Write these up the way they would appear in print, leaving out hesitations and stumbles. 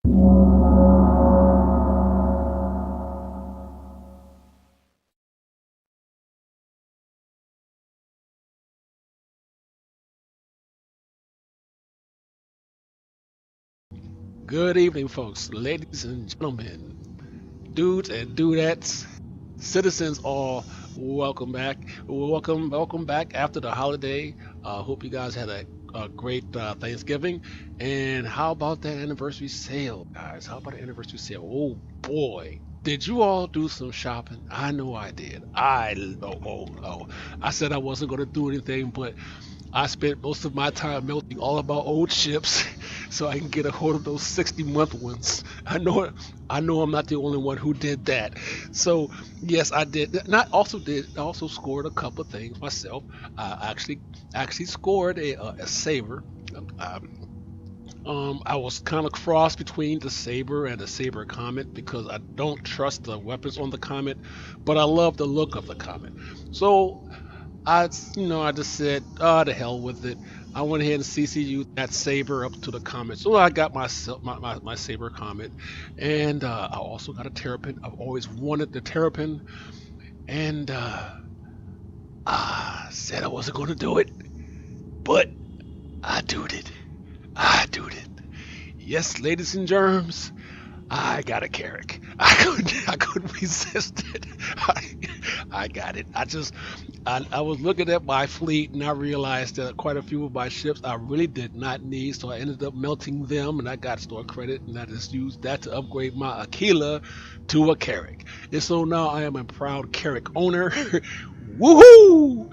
Good evening, folks, ladies and gentlemen, dudes and dudettes, citizens all. Welcome back. Welcome back after the holiday. Hope you guys had a great Thanksgiving. And how about that anniversary sale, guys? How about the anniversary sale? Oh boy. Did you all do some shopping? I know I did. I said I wasn't going to do anything, but I spent most of my time melting all of my old ships so I can get a hold of those 60-month ones. I know I'm not the only one who did that. So yes, I did. And I also scored a couple of things myself. I actually scored a saber. Um, I was kind of cross between the saber and the saber comet because I don't trust the weapons on the comet, but I love the look of the comet. So I just said, the hell with it. I went ahead and CCU that saber up to the comet. So I got my saber comet, and I also got a terrapin. I've always wanted the terrapin, and I said I wasn't going to do it, but I do it. I do it. Yes, ladies and germs, I got a Carrick. I couldn't resist it. I got it. I was looking at my fleet and I realized that quite a few of my ships I really did not need, so I ended up melting them and I got store credit and I just used that to upgrade my Aquila to a Carrick. And so now I am a proud Carrick owner. Woohoo!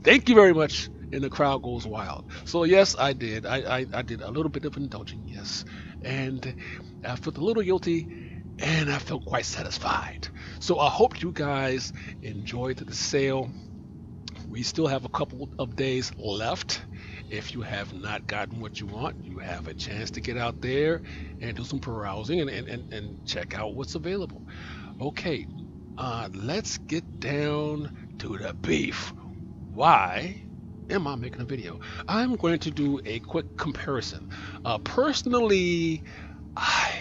Thank you very much. And the crowd goes wild. So yes, I did. I did a little bit of indulging, yes. And I felt a little guilty and I felt quite satisfied. So I hope you guys enjoyed the sale. We still have a couple of days left. If you have not gotten what you want, you have a chance to get out there and do some perusing and check out what's available. Okay, let's get down to the beef. Why am I making a video? I'm going to do a quick comparison. Personally, I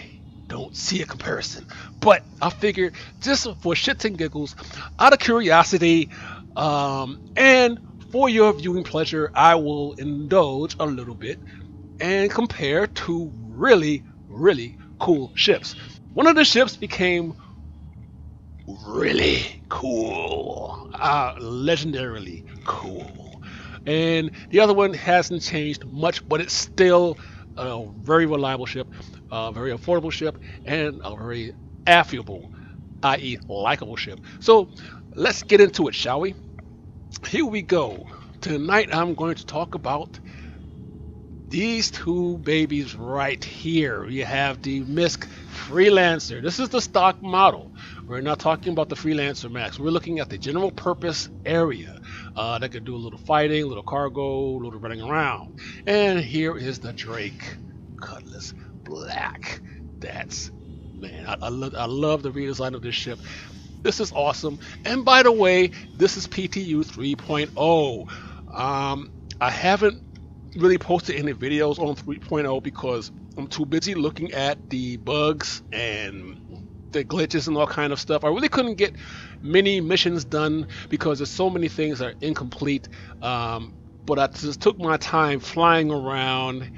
don't see a comparison, but I figured just for shits and giggles, out of curiosity, and for your viewing pleasure, I will indulge a little bit and compare two really, really cool ships. One of the ships became really cool, legendarily cool. And the other one hasn't changed much, but it's still a very reliable ship, a very affordable ship, and a very affable, i.e., likable ship. So let's get into it, shall we? Here we go. Tonight I'm going to talk about these two babies right here. You have the Misk Freelancer. This is the stock model. We're not talking about the Freelancer Max. We're looking at the general purpose area that could do a little fighting, a little cargo, a little running around. And here is the Drake Cutlass Black. That's, man, I love the redesign of this ship. This is awesome. And by the way, this is PTU 3.0. I haven't really posted any videos on 3.0 because I'm too busy looking at the bugs and the glitches and all kind of stuff. I really couldn't get many missions done because there's so many things that are incomplete. But I just took my time flying around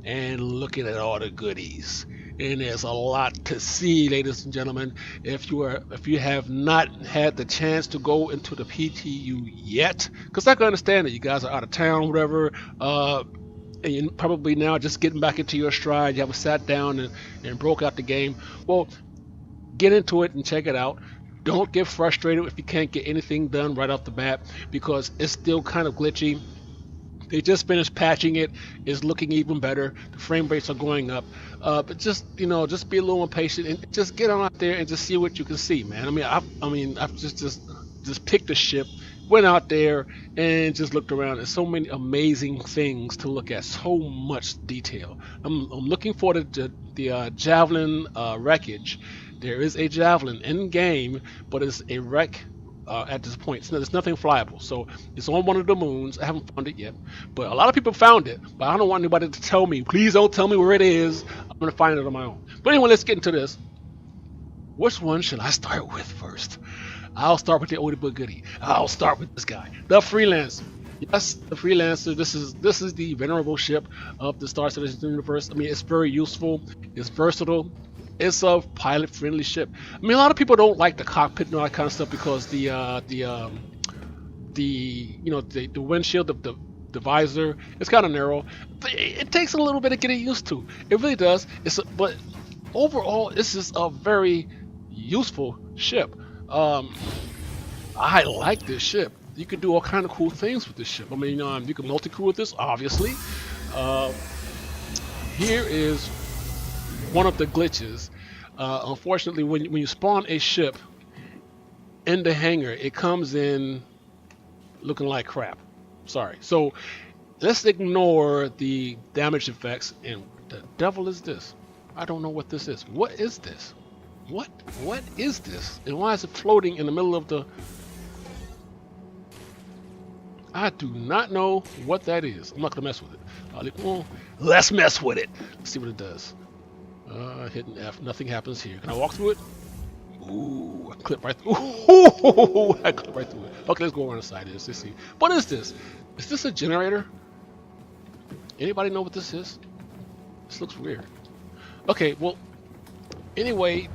and looking at all the goodies. And there's a lot to see, ladies and gentlemen. If you have not had the chance to go into the PTU yet, because I can understand that you guys are out of town, whatever, and you're probably now just getting back into your stride. You haven't sat down and broke out the game. Well, get into it and check it out. Don't get frustrated if you can't get anything done right off the bat because it's still kind of glitchy. They just finished patching it. It's looking even better. The frame rates are going up. But just just be a little more patient and just get on out there and just see what you can see, man. I've just picked a ship, went out there and just looked around. There's so many amazing things to look at. So much detail. I'm looking for the javelin wreckage. There is a javelin in game, but it's a wreck at this point. There's nothing flyable. So it's on one of the moons. I haven't found it yet, but a lot of people found it. But I don't want anybody to tell me. Please don't tell me where it is. I'm gonna find it on my own. But anyway, let's get into this. Which one should I start with first? I'll start with the oldie but goodie. I'll start with this guy, the Freelancer. Yes, the Freelancer. This is the venerable ship of the Star Citizen universe. I mean, it's very useful. It's versatile. It's a pilot-friendly ship. I mean, a lot of people don't like the cockpit and all that kind of stuff because the windshield, the visor, it's kind of narrow. It takes a little bit to get it used to. It really does. But overall, this is a very useful ship. I like this ship. You can do all kind of cool things with this ship. I mean, you can multi-crew with this, obviously. Here is one of the glitches. Unfortunately, when you spawn a ship in the hangar, it comes in looking like crap. Sorry. So let's ignore the damage effects. And what the devil is this? I don't know what this is. What is this? What is this? And why is it floating in the middle of the... I do not know what that is. I'm not gonna mess with it. Well, let's mess with it. Let's see what it does. Hitting F. Nothing happens here. Can I walk through it? Ooh, I clip right through. Ooh, I clip right through it. Okay, let's go around the side of this. Let's see. What is this? Is this a generator? Anybody know what this is? This looks weird. Okay, well, anyway,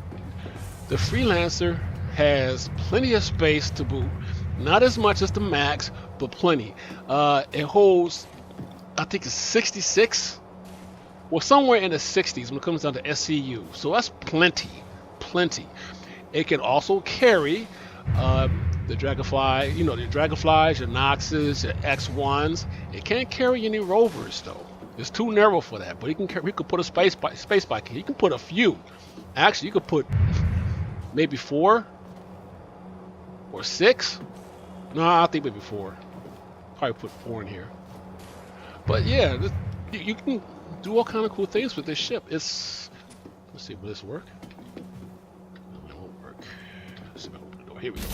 the Freelancer has plenty of space to boot. Not as much as the Max, but plenty. It holds, I think it's 66. Well, somewhere in the 60s when it comes down to SCU. So that's plenty. It can also carry the Dragonfly, the Dragonflies, your Noxes, your X1s. It can't carry any rovers though. It's too narrow for that. But he could put a space bike. He can put a few. Actually, you could put maybe 4 or 6. No, I think maybe 4. Probably put 4 in here. But yeah, you can do all kind of cool things with this ship. Let's see, will this work? No, it won't work. Let's see if I open the door. Here we go.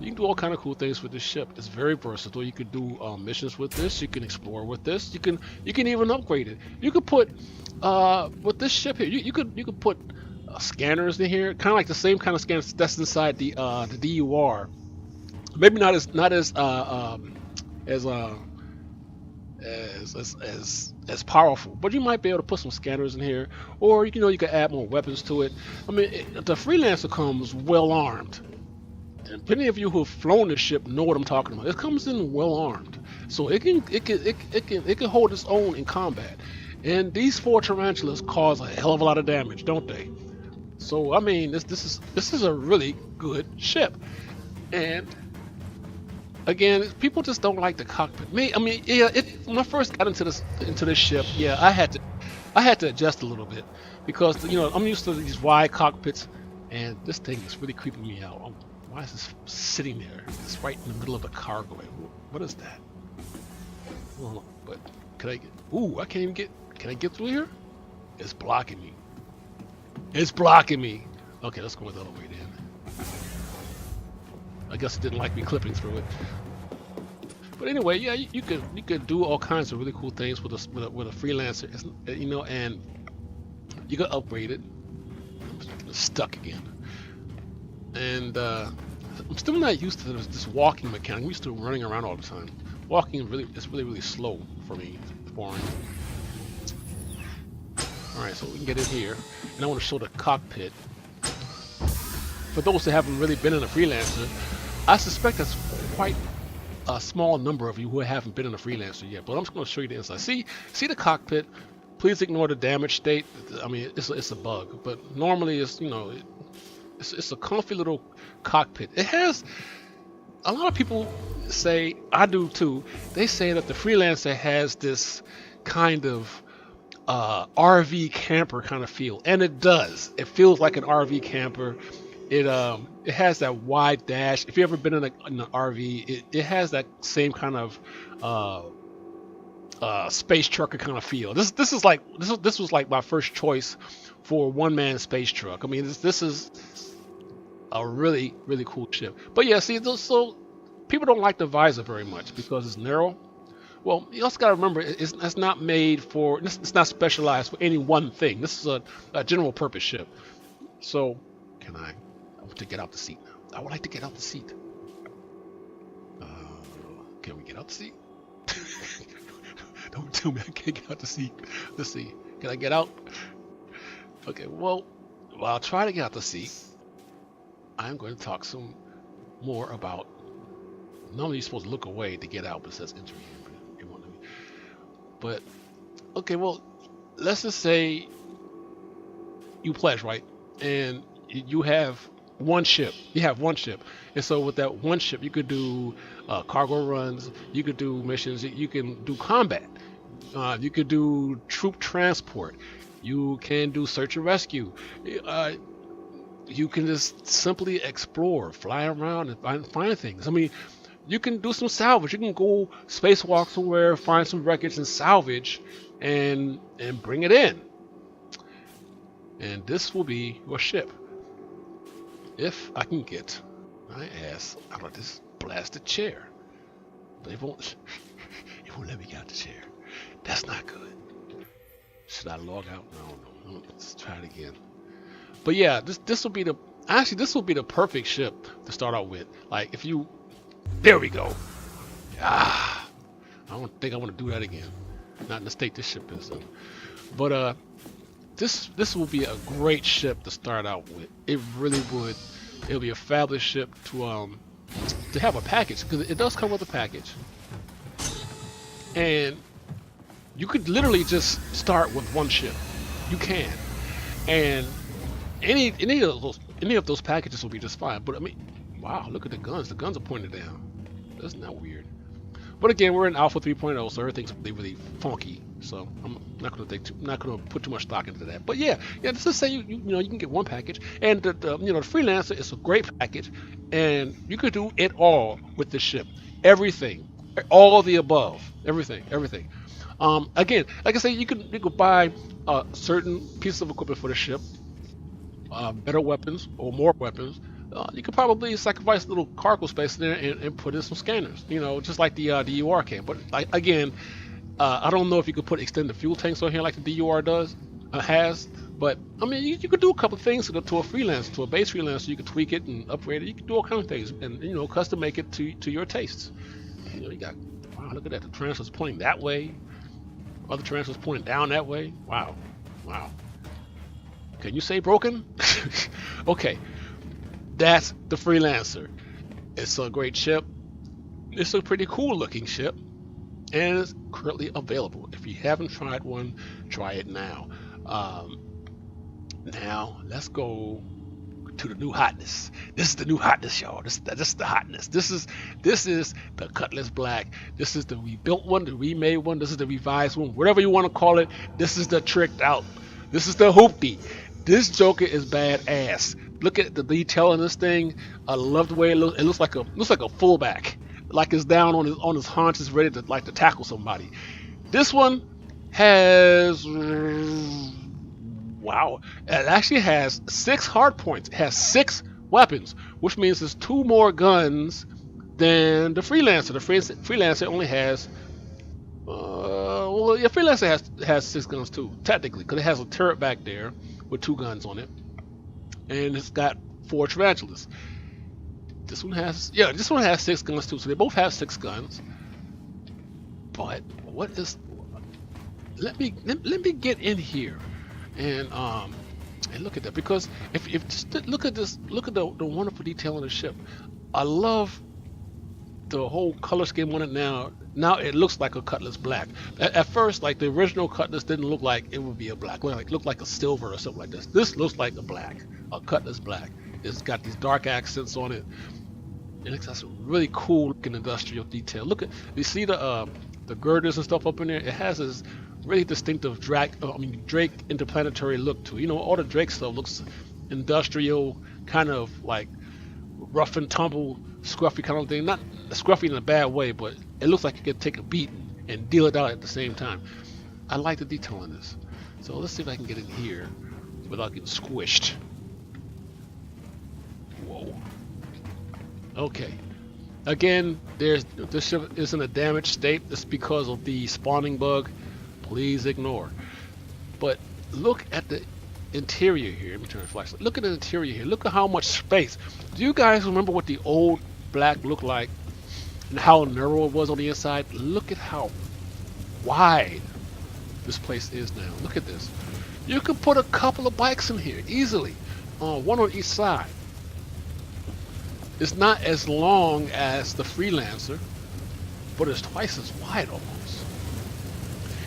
You can do all kind of cool things with this ship. It's very versatile. You could do missions with this. You can explore with this. You can even upgrade it. You could put with this ship here. You could put scanners in here, kind of like the same kind of scanners that's inside the DUR. Maybe not as powerful, but you might be able to put some scanners in here, or you can add more weapons to it. I mean, the Freelancer comes well armed, and plenty of you who have flown this ship know what I'm talking about. It comes in well armed, so it can hold its own in combat. And these 4 tarantulas cause a hell of a lot of damage, don't they? So I mean, this is a really good ship, and again, people just don't like the cockpit. When I first got into this ship, yeah, I had to adjust a little bit because I'm used to these wide cockpits, and this thing is really creeping me out. Why is this sitting there? It's right in the middle of the cargo. What is that? I don't know, but can I get? Ooh, I can't even get. Can I get through here? It's blocking me. It's blocking me. Okay, let's go the other way then. I guess it didn't like me clipping through it. But anyway, yeah, you could do all kinds of really cool things with a Freelancer, and you could upgrade it. I'm stuck again, and I'm still not used to this walking mechanic. I'm used to running around all the time. Walking is really slow for me. It's boring. All right, so we can get in here, and I want to show the cockpit. For those that haven't really been in a Freelancer, I suspect that's quite a small number of you who haven't been in a Freelancer yet. But I'm just going to show you the inside. See the cockpit. Please ignore the damage state. I mean, it's a bug, but normally it's a comfy little cockpit. It has a lot of people say, I do too. They say that the Freelancer has this kind of RV camper kind of feel, and it does. It feels like an RV camper. It has that wide dash. If you've ever been in an RV, it has that same kind of space trucker kind of feel. This was like my first choice for one-man space truck. I mean, this is a really really cool ship. But yeah, see, so people don't like the visor very much because it's narrow. Well, you also got to remember it's not made for it's not specialized for any one thing. This is a general purpose ship. So, I want to get out the seat now. I would like to get out the seat. Uh, can we get out the seat? Don't tell me I can't get out the seat. Let's see. Can I get out? Okay, well, while I'll try to get out the seat, I'm going to talk some more about. Normally you're supposed to look away to get out, but it says enter here. But, it won't let me. But okay, well, let's just say you pledge, right? And you have one ship. You have one ship, and so with that one ship, you could do cargo runs. You could do missions. You can do combat. You could do troop transport. You can do search and rescue. You can just simply explore, fly around, and find things. I mean, you can do some salvage. You can go spacewalk somewhere, find some wreckage and salvage, and bring it in. And this will be your ship. If I can get my ass out of this blasted chair. But it won't let me get out the chair. That's not good. Should I log out? No. Let's try it again. But yeah, this will be the perfect ship to start out with. Like if you, there we go. I don't think I want to do that again. Not in the state this ship is in. But this will be a great ship to start out with. It really would. It'll be a fabulous ship to have a package, because it does come with a package. And you could literally just start with one ship. You can. And any of those packages will be just fine. But I mean, wow, look at the guns. The guns are pointed down. That's not weird. But again, we're in Alpha 3.0, so everything's really funky. So I'm not going to put too much stock into that. But yeah, let's just say you can get one package, and the Freelancer is a great package, and you could do it all with this ship. Everything, all of the above, everything. Again, like I say, you could buy certain pieces of equipment for the ship, better weapons or more weapons. You could probably sacrifice a little cargo space in there and put in some scanners, just like the DUR can. But again, I don't know if you could put extended fuel tanks on here like the DUR has. But I mean, you could do a couple of things to a Freelancer, to a base Freelancer. You could tweak it and upgrade it. You can do all kinds of things, and custom make it to your tastes. You got, wow, look at that. The transfer's pointing that way. Other transfers pointing down that way. Wow. Can you say broken? Okay. That's the Freelancer. It's a great ship. It's a pretty cool looking ship, and it's currently available. If you haven't tried one, try it now. Now let's go to the new hotness. This is the new hotness, y'all. This is the hotness. This is the Cutlass Black. This is the rebuilt one, the remade one. This is the revised one, whatever you want to call it. This is the tricked out. This is the hoopty. This Joker is badass. Look at the detail in this thing. I love the way it looks. It looks like a fullback, like it's down on his haunches, ready to tackle somebody. This one has, wow, it actually has 6 hard points. It has 6 weapons, which means there's 2 more guns than the Freelancer. The Freelancer only has, Freelancer has 6 guns too, technically, because it has a turret back there with 2 guns on it. And it's got 4 tarantulas. This one has 6 guns too. So they both have 6 guns. But what is? Let me get in here, and look at that, because if just look at this, look at the wonderful detail on the ship. I love the whole color scheme on it now. Now it looks like a Cutlass Black. At first, like the original Cutlass didn't look like it would be a black. It looked like a silver or something like this. This looks like a black, a Cutlass Black. It's got these dark accents on it. And it's got some really cool looking industrial detail. Look at, you see the girders and stuff up in there. It has this really distinctive Drake interplanetary look to it. All the Drake stuff looks industrial, kind of like rough and tumble, scruffy kind of thing. Not scruffy in a bad way, but it looks like you could take a beat and deal it out at the same time. I like the detail in this. So let's see if I can get in here without getting squished. Whoa. Okay. Again, this ship is in a damaged state. It's because of the spawning bug. Please ignore. But look at the interior here. Let me turn the flashlight. Look at the interior here. Look at how much space. Do you guys remember what the old Black looked like and how narrow it was on the inside? Look at how wide this place is now. Look at this. You can put a couple of bikes in here easily, one on each side. It's not as long as the Freelancer, but it's twice as wide almost.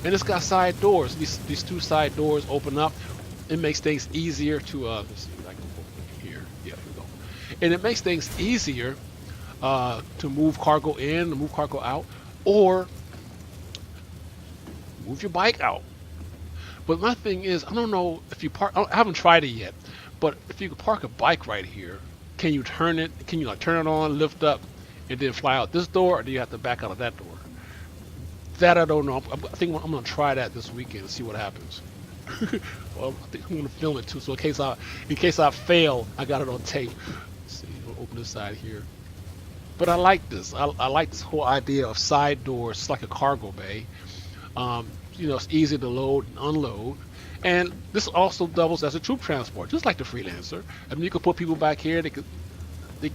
And it's got side doors. These two side doors open up. It makes things easier to let's see if I can open here. Yeah, here we go. And it makes things easier to move cargo in, to move cargo out, or move your bike out. But my thing is, I don't know if you park. I haven't tried it yet, but if you could park a bike right here, can you turn it? Can you like turn it on, lift up, and then fly out this door, or do you have to back out of that door? That I don't know. I think I'm gonna try that this weekend and see what happens. Well, I think I'm gonna film it too, so in case I fail, I got it on tape. Let's see, we'll open this side here. But I like this. I like this whole idea of side doors. It's like a cargo bay. You know, it's easy to load and unload. And this also doubles as a troop transport, just like the Freelancer. I mean, you could put people back here. They could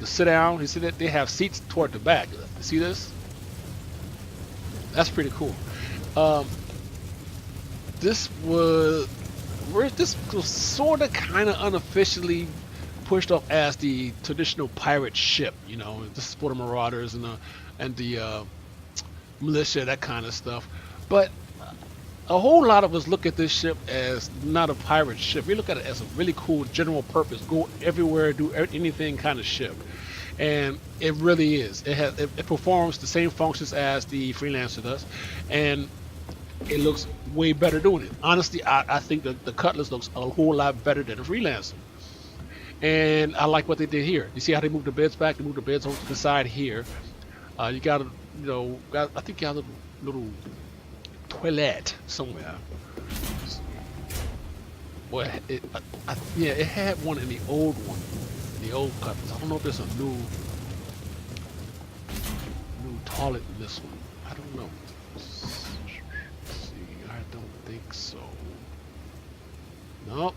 sit down. You see that they have seats toward the back. See this? That's pretty cool. This was sort of kind of unofficially pushed off as the traditional pirate ship. You know, this is for the marauders and the militia, that kind of stuff. But a whole lot of us look at this ship as not a pirate ship. We look at it as a really cool general purpose, go everywhere, do anything kind of ship. And it really is. It performs the same functions as the Freelancer does, and it looks way better doing it. Honestly, I think that the Cutlass looks a whole lot better than the Freelancer. And I like what they did here. You see how they moved the beds back? They moved the beds over to the side here. You got I think you got a little toilet somewhere. Well, yeah, it had one in the old one, the old Cutlass. I don't know if there's a new toilet in this one. I don't know. Let's see, I don't think so. No.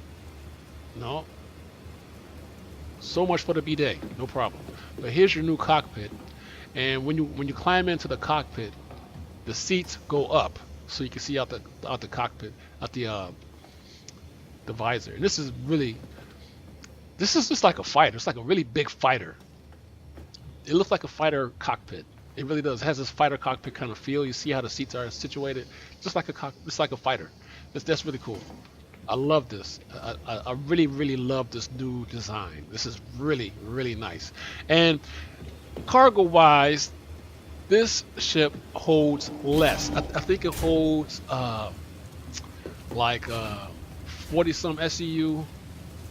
So much for the bidet, no problem. But here's your new cockpit, and when you climb into the cockpit, the seats go up so you can see out the cockpit, out the visor. And this is just like a fighter. It's like a really big fighter. It looks like a fighter cockpit. It really does. It has this fighter cockpit kind of feel. You see how the seats are situated, just like a fighter. That's really cool. I love this. I really, really love this new design. This is really, really nice. And cargo-wise, this ship holds less. I think it holds like 40-some SEU,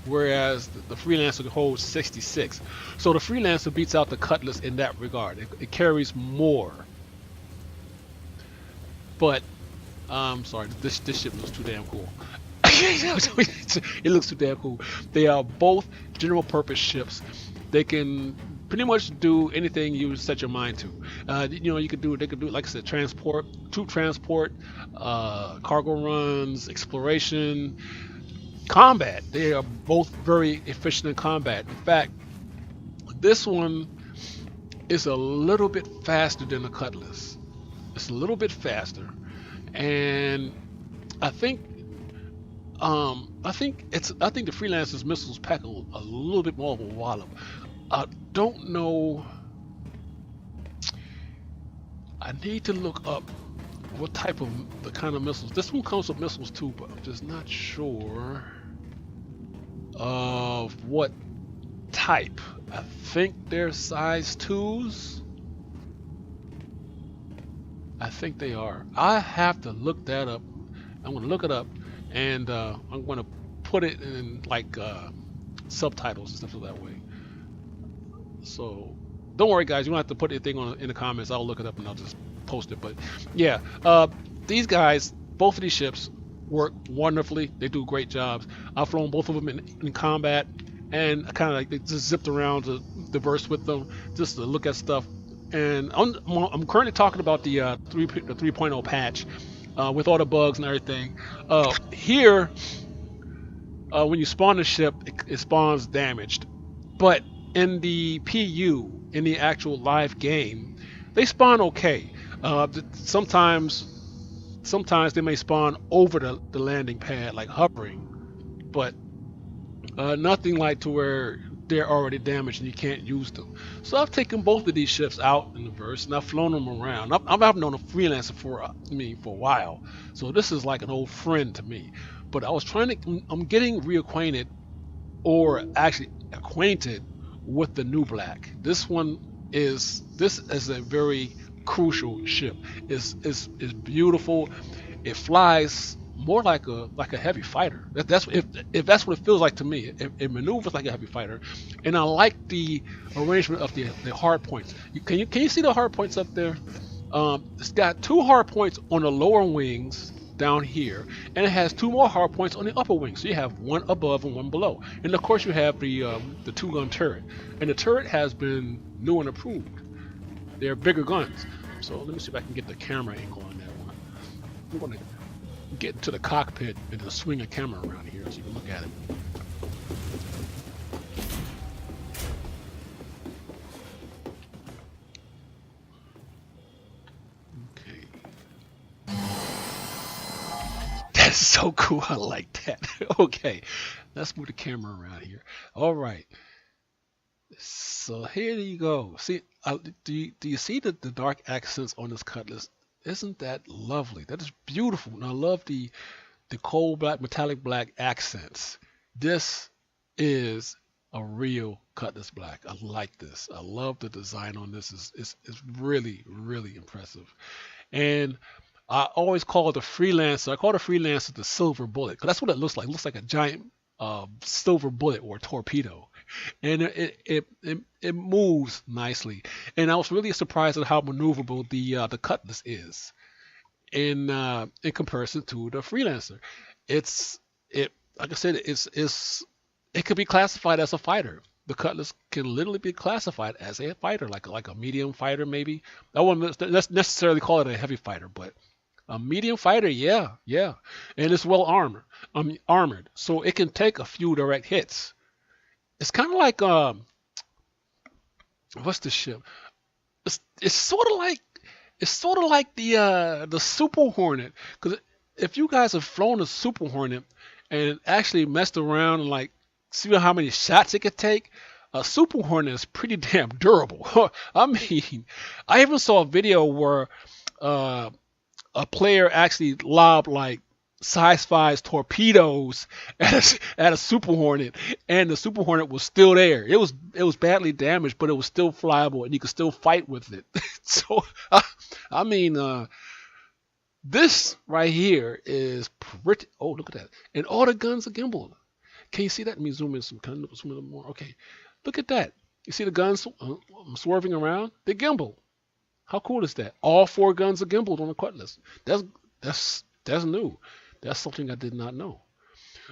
whereas the Freelancer holds 66. So the Freelancer beats out the Cutlass in that regard. It carries more. But I'm sorry, this ship looks too damn cool. It looks too damn cool. They are both general purpose ships. They can pretty much do anything you set your mind to. They could do like I said, troop transport, cargo runs, exploration, combat. They are both very efficient in combat. In fact, this one is a little bit faster than the Cutlass. It's a little bit faster, and I think the Freelancer's missiles pack a little bit more of a wallop. I don't know. I need to look up what type of the kind of missiles. This one comes with missiles too, but I'm just not sure of what type. I think they're size 2s. I think they are. I have to look that up. I'm going to look it up, and I'm going to put it in like subtitles and stuff that way. So don't worry, guys. You don't have to put anything in the comments. I'll look it up and I'll just post it. But yeah, these guys, both of these ships work wonderfully. They do great jobs. I've flown both of them in combat, and I kind of like just zipped around to diverse with them, just to look at stuff. And I'm currently talking about the 3.0 patch with all the bugs and everything. Here, when you spawn the ship, it spawns damaged, but in the PU, in the actual live game, they spawn okay. Sometimes they may spawn over the landing pad, like hovering, but nothing like to where they're already damaged and you can't use them. So I've taken both of these ships out in the verse and I've flown them around. I've known a freelancer for a while, so this is like an old friend to me. But I was I'm getting reacquainted, or actually acquainted, with the new black. This is a very crucial ship. It's beautiful. It flies more like a heavy fighter. That's if that's what it feels like to me. It maneuvers like a heavy fighter, and I like the arrangement of the hard points. Can you see the hard points up there? It's got two hard points on the lower wings down here, and it has two more hard points on the upper wing. So you have one above and one below, and of course you have the two-gun turret, and the turret has been new and improved. They're bigger guns. So let me see if I can get the camera angle on that one. I'm going to get into the cockpit and just swing a camera around here so you can look at it. Okay. That's so cool. I like that. Okay. Let's move the camera around here. All right. So here you go. See, do you see the dark accents on this cutlass? Isn't that lovely? That is beautiful. And I love the coal black, metallic black accents. This is a real Cutlass Black. I like this. I love the design on this. It's really, really impressive. And I always call the Freelancer, I call the Freelancer the silver bullet, because that's what it looks like. It looks like a giant silver bullet or torpedo. And it moves nicely. And I was really surprised at how maneuverable the Cutlass is in comparison to the Freelancer. It like I said, it could be classified as a fighter. The Cutlass can literally be classified as a fighter, like a medium fighter maybe. I wouldn't necessarily call it a heavy fighter, but a medium fighter, yeah, yeah. And it's well armored, so it can take a few direct hits. It's kind of like what's the ship? It's sort of like the Super Hornet. Because if you guys have flown a Super Hornet and actually messed around and like see how many shots it could take, a Super Hornet is pretty damn durable. I mean, I even saw a video where a player actually lobbed like size 5 torpedoes at a Super Hornet, and the Super Hornet was still there. It was badly damaged, but it was still flyable, and you could still fight with it. So, I mean, this right here is pretty. Oh, look at that! And all the guns are gimbal. Can you see that? Let me zoom in some. Kind of zoom in more. Okay, look at that. You see the guns swerving around? They're gimbal. How cool is that? All 4 guns are gimbaled on the Cutlass. That's new. That's something I did not know.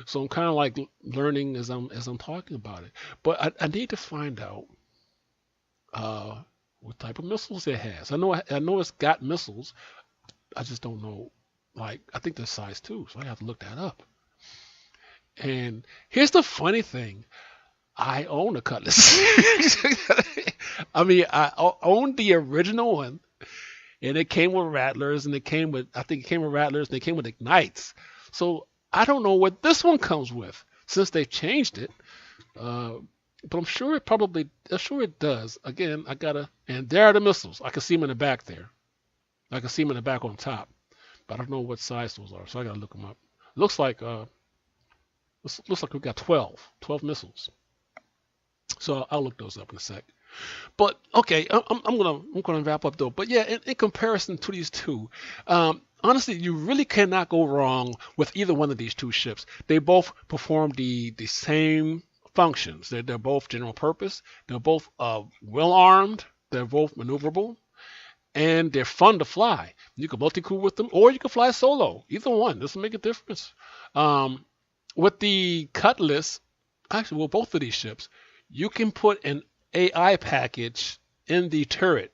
So I'm kind of like learning as I'm talking about it. But I need to find out what type of missiles it has. I know it's got missiles. I just don't know. Like I think they're size 2, so I have to look that up. And here's the funny thing. I own a Cutlass. I mean, I own the original one, and it came with rattlers, and I think it came with rattlers, and it came with ignites. So I don't know what this one comes with since they've changed it. But I'm sure it does. Again, and there are the missiles. I can see them in the back there. I can see them in the back on top, but I don't know what size those are, so I gotta look them up. Looks like we got 12 missiles. So I'll look those up in a sec. But okay, I'm gonna wrap up though. But yeah, in comparison to these two, honestly, you really cannot go wrong with either one of these two ships. They both perform the same functions. They're both general purpose. They're both well armed. They're both maneuverable, and they're fun to fly. You can multi-crew with them, or you can fly solo. Either one doesn't make a difference. With the Cutlass, Actually, well, both of these ships, you can put an AI package in the turret.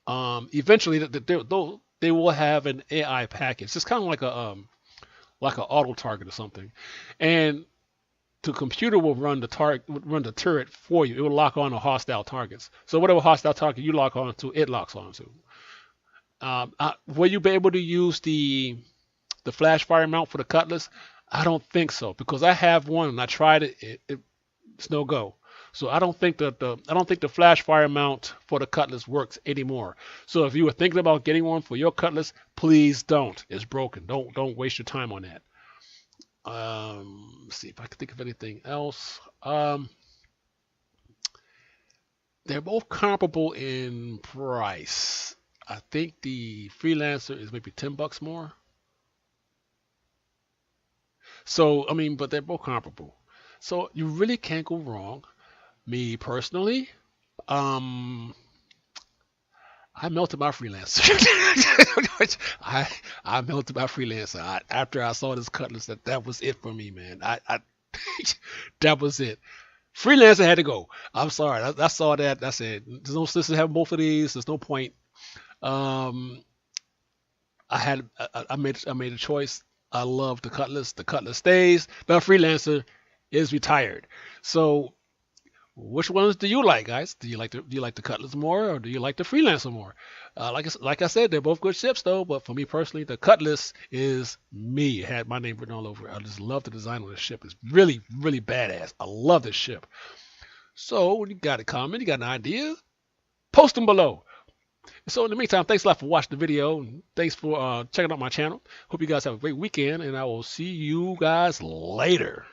Eventually, they will have an AI package. It's kind of like an auto target or something, and the computer will run the turret for you. It will lock on to hostile targets. So whatever hostile target you lock on to, it locks on to. Will you be able to use the flash fire mount for the Cutlass? I don't think so because I have one and I tried it. It's no go. So I don't think the flash fire mount for the Cutlass works anymore. So if you were thinking about getting one for your Cutlass, please don't. It's broken. Don't waste your time on that. Let's see if I can think of anything else. They're both comparable in price. I think the Freelancer is maybe $10 more. So I mean, but they're both comparable. So you really can't go wrong. Me personally, um, I melted my Freelancer. I I melted my Freelancer. After I saw this Cutlass, that was it for me, man. I that was it. Freelancer had to go. I'm sorry. I saw that. I said, there's no sense in having both of these. There's no point. Um, I made a choice. I love the Cutlass. The Cutlass stays. The Freelancer is retired. So which ones do you like, guys? Do you like the Cutlass more, or do you like the Freelancer more? Like I said, they're both good ships though. But for me personally, the Cutlass is me. It had my name written all over it. I just love the design of the ship. It's really really badass. I love this ship. So when you got a comment, you got an idea, post them below. So in the meantime, thanks a lot for watching the video. And thanks for checking out my channel. Hope you guys have a great weekend, and I will see you guys later.